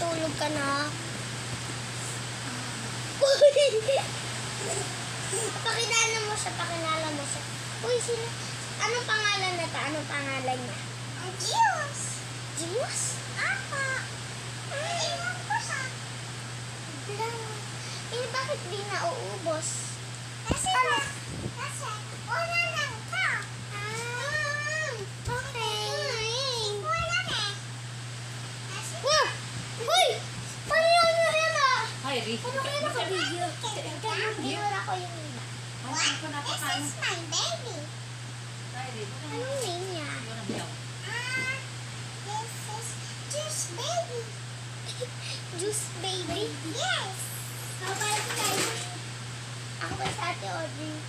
matutulog ka na. Pakilala mo siya. Uy, sino? Anong pangalan na ta? Anong pangalan niya? Diyos. Diyos? Apa. Iwan ko siya. Bakit di na uubos? Kasi una lang ka. Okay. Wala na. Uy! Paano yun na yan ah? Hi, Rick. Ano kaya naka-video? Wala ko yung iba. This is my baby. Anong name niya? This is Juice Baby. Juice Baby? Yes. Ako ba sa Ate Audrey?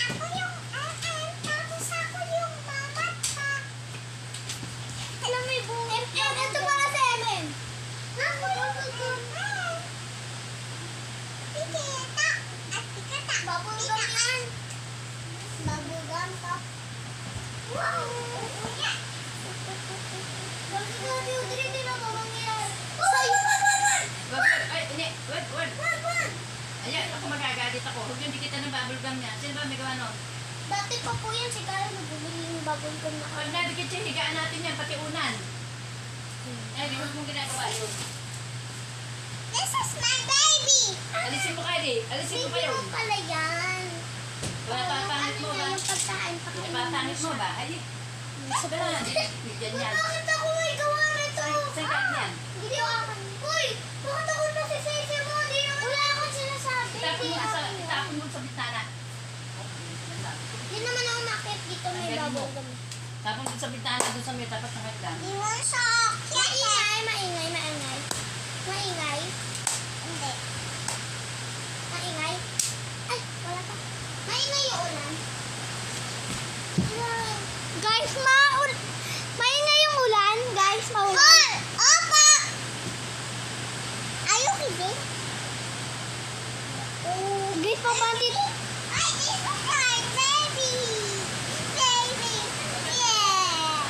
Ako yung tapos ako yung mama pa. Alam may bunga. Ito para sa Emin. Ako yung bunga. Tikita. At tikata. Bubblegum yan. Bubblegum to. Wow. Bakit natin yung din ako mangyayari? Wag. Ayan, ako magagalit ako. Huwag yung dikita ng bubblegum niya. Sino ba may gawa nun? Dati pa po yan, si Kyle nagbubili yung bubblegum na Pag nadikit siya, higaan natin yan, pati unan. Eh, di huwag mong ginagawa yun. This is my baby! Alisin mo kayo, alisin mo kayo. Baby mo pala yan. Papangit mo ba? Yung pagkain pa kayo. Papangit mo ba? Ay, sabi na, bigyan yan. Bakit ako may gawa nito? Saan ka yan? Hindi ako. Uy! Bakit ako nasisisi mo? Wala akong sinasabi. Itapon mo sa bitana. Hindi naman ako makit dito may Tanggalin mo. bubblegum. Tapon mo sa bitana, doon sa may tapat ng hagdan. Iwan sa akin. Maingay. Maingay? Hindi. Maingay? Ay, wala pa. Maingay yung ulan. Guys, maingay yung ulan. Guys, maulan. Hol! Opa! Are you kidding? Guys, papantit. Ay, this is my baby! Baby! Yeah!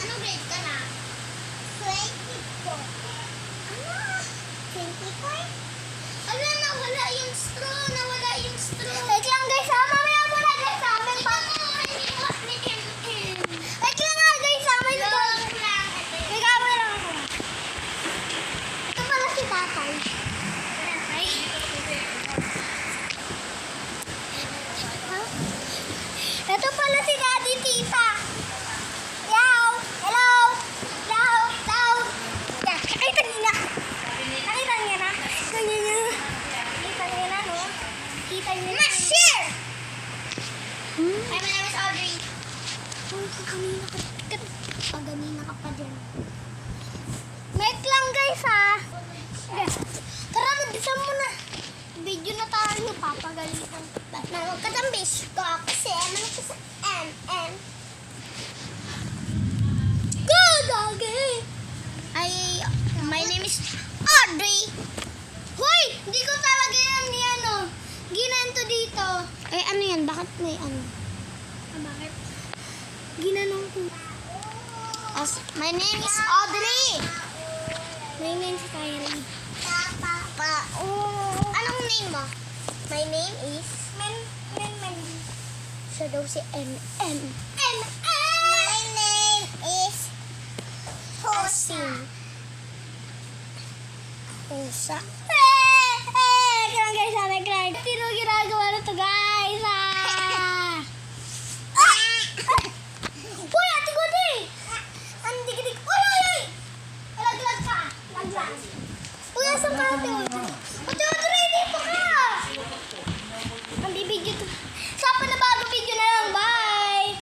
Anong grade ka na? 24. Ano? 24? Ala, nawala yung straw. Wait lang guys ha. Mamaya mo na guys ha. Wait lang ha guys ha. May camera lang ako. Ito pala si tatay. Ito pala si Daddy Tita. Yaw! Hello! Daw! Nakita niya na. Nakita niya na, no? Kita niya na. Share! Hi, my name is Audrey. Uy, pagamina ka pa dyan. Wait lang guys ha. Tara, mag-isam mo na. Video na tayo, papagalitan. Ba't na huwag ka tambis ko kasi M. Go, doggy! My name is Audrey. Hoy! Hindi ko talaga yan ginanto dito. Ano yan? Bakit may ano? Bakit? Ginanong ko. My name is Audrey. My name is Kylie. Anong name mo? My name is siya daw si M. My name is Hosa.